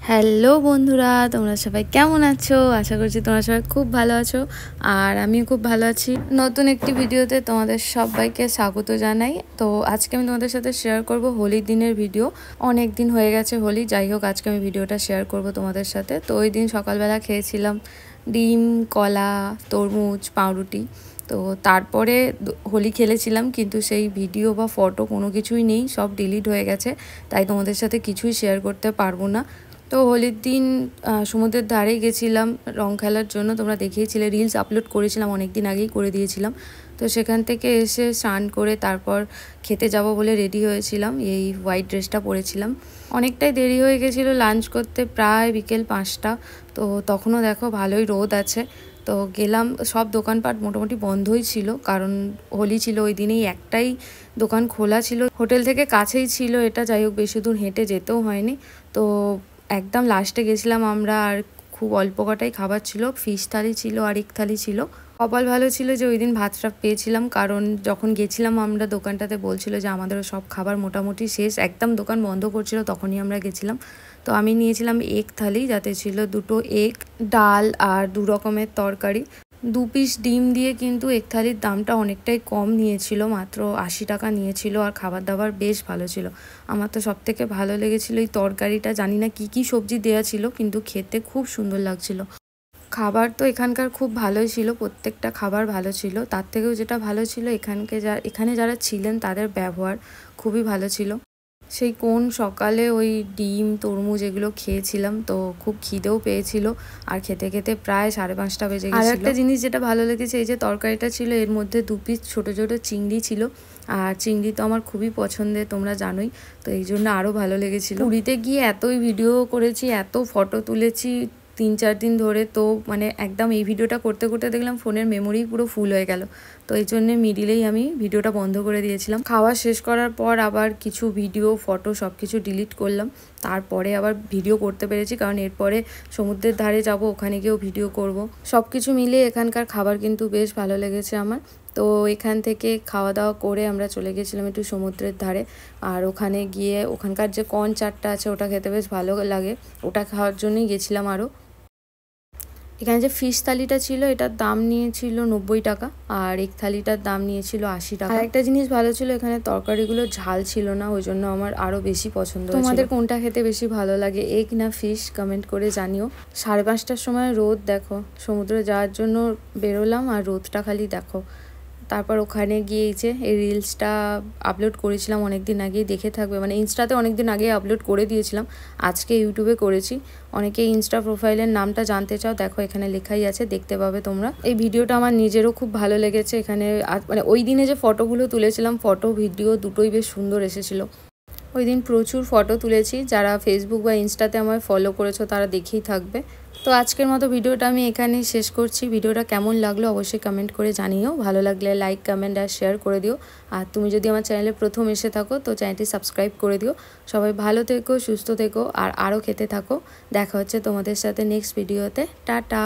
Hello বন্ধুরা, তোমরা সবাই কেমন আছো? আশা করছি তোমরা সবাই খুব ভালো আছো আর আমিও খুব ভালো আছি। নতুন একটি ভিডিওতে তোমাদের সবাইকে স্বাগত জানাই। তো আজকে আমি তোমাদের সাথে শেয়ার করব হোলির দিনের ভিডিও। অনেক দিন হয়ে গেছে হোলি, যাই হোক আজকে আমি ভিডিওটা শেয়ার করব তোমাদের সাথে। তো ওই দিন সকালবেলা খেয়েছিলাম ডিম, কলা, তরমুজ, পাউরুটি। তো তারপরে হোলি খেলেছিলাম, কিন্তু সেই ভিডিও বা ফটো কোনো কিছুই নেই, সব ডিলিট হয়ে গেছে, তাই তোমাদের সাথে কিছুই শেয়ার করতে পারবো না। তো হোলির দিন সমুদ্রের ধারে গেছিলাম রং খেলার জন্য। তোমরা দেখিয়েছিলে, রিলস আপলোড করেছিলাম, অনেক দিন আগেই করে দিয়েছিলাম। তো সেখান থেকে এসে স্নান করে তারপর খেতে যাব বলে রেডি হয়েছিলাম। এই হোয়াইট ড্রেসটা পরেছিলাম। অনেকটাই দেরি হয়ে গেছিলো লাঞ্চ করতে, প্রায় বিকেল 5টা। তো তখনও দেখো ভালোই রোদ আছে। তো গেলাম, সব দোকানপাট মোটামুটি বন্ধই ছিল, কারণ হোলি ছিল ওই দিনেই। একটাই দোকান খোলা ছিল, হোটেল থেকে কাছেই ছিল এটা, যাই হোক বেশি দূর হেঁটে যেতেও হয়নি। তো একদম লাস্টে গেছিলাম আমরা, আর খুব অল্প কটাই খাবার ছিল। ফিশ থালি ছিল আর এক থালি ছিল। কপাল ভালো ছিল যে ওই দিন ভাতটা পেয়েছিলাম, কারণ যখন গেছিলাম আমরা দোকানটাতে বলছিল যে আমাদেরও সব খাবার মোটামুটি শেষ, একদম দোকান বন্ধ করছিল, তখনই আমরা গেছিলাম। তো আমি নিয়েছিলাম এক থালি, যাতে ছিল 2টো এগ, ডাল আর 2 রকমের তরকারি। 2 পিস ডিম দিয়ে কিন্তু এক থালির দামটা অনেকটাই কম নিয়েছিল, মাত্র 80 টাকা নিয়েছিল। আর খাবার দাবার বেশ ভালো ছিল। আমার তো সব থেকে ভালো লেগেছিলো এই তরকারিটা। জানি না কি কি সবজি দেওয়া ছিল, কিন্তু খেতে খুব সুন্দর লাগছিল। খাবার তো এখানকার খুব ভালোই ছিল, প্রত্যেকটা খাবার ভালো ছিল। তার থেকেও যেটা ভালো ছিল এখানে যারা ছিলেন তাদের ব্যবহার খুবই ভালো ছিল। সেই কোন সকালে ওই ডিম, তরমুজ এগুলো খেয়েছিলাম, তো খুব খিদেও পেয়েছিল। আর খেতে খেতে প্রায় 5:30 বেজে গেছিল। আর একটা জিনিস যেটা ভালো লেগেছে, এই যে তরকারিটা ছিল, এর মধ্যে 2 পিস ছোটো ছোটো চিংড়ি ছিল। আর চিংড়ি তো আমার খুবই পছন্দের, তোমরা জানোই, তো এই জন্য আরও ভালো লেগেছিলো। পুরীতে গিয়ে এতই ভিডিও করেছি, এত ফটো তুলেছি 3-4 দিন ধরে, তো মানে একদম এই ভিডিওটা করতে করতে দেখলাম ফোনের মেমোরি পুরো ফুল হয়ে গেল। তো এই জন্যে মিডিলেই আমি ভিডিওটা বন্ধ করে দিয়েছিলাম। খাওয়া শেষ করার পর আবার কিছু ভিডিও, ফটো সব কিছু ডিলিট করলাম। তারপরে আবার ভিডিও করতে পেরেছি, কারণ এরপরে সমুদ্রের ধারে যাব, ওখানে গিয়েও ভিডিও করব। সব কিছু মিলিয়ে এখানকার খাবার কিন্তু বেশ ভালো লেগেছে আমার। তো এখান থেকে খাওয়া দাওয়া করে আমরা চলে গেছিলাম একটু সমুদ্রের ধারে। আর ওখানে গিয়ে ওখানকার যে কর্ন চাটটা আছে ওটা খেতে বেশ ভালো লাগে, ওটা খাওয়ার জন্যই গেছিলাম আরও। এখানে যে ফিশ থালিটা ছিল, এটার দাম নিয়েছিল 90 টাকা, আর এক থালিটার দাম নিয়েছিল 80 টাকা। আর একটা জিনিস ভালো ছিল, এখানে তরকারিগুলো ঝাল ছিল না, ওই জন্য আমার আরও বেশি পছন্দ হয়েছিল। তোমাদের কোনটা খেতে বেশি ভালো লাগে, এগ না ফিশ, কমেন্ট করে জানিও। 5:30টার সময় রোদ দেখো, সমুদ্রে যাওয়ার জন্য বেরোলাম আর রোদটা খালি দেখো। তারপর ওখানে গিয়ে এই রিলসটা আপলোড করেছিলাম অনেক দিন আগেই, দেখে থাকবে, মানে ইনস্টাতে অনেক দিন আগেই আপলোড করে দিয়েছিলাম, আজকে ইউটিউবে করেছি। অনেকে ইনস্টা প্রোফাইলের নামটা জানতে চাও, দেখো এখানে লেখাই আছে, দেখতে পাবে তোমরা। এই ভিডিওটা আমার নিজেরও খুব ভালো লেগেছে। এখানে মানে ওই দিনে যে ফটোগুলো তুলেছিলাম, ফটো ভিডিও দুটোই বেশ সুন্দর এসেছিলো। ওই দিন প্রচুর ফটো তুলেছি, যারা ফেসবুক বা ইনস্টাতে আমার ফলো করেছো তারা দেখেই থাকবে। তো আজকের মতো ভিডিওটা আমি এখানেই শেষ করছি। ভিডিওটা কেমন লাগলো অবশ্যই কমেন্ট করে জানিও, ভালো লাগলে লাইক, কমেন্ট আর শেয়ার করে দিও। আর তুমি যদি আমার চ্যানেলে প্রথম এসে থাকো তো চ্যানেলটি সাবস্ক্রাইব করে দিও। সবাই ভালো থেকো, সুস্থ থেকো আর আরও খেতে থাকো। দেখা হচ্ছে তোমাদের সাথে নেক্সট ভিডিওতে। টাটা।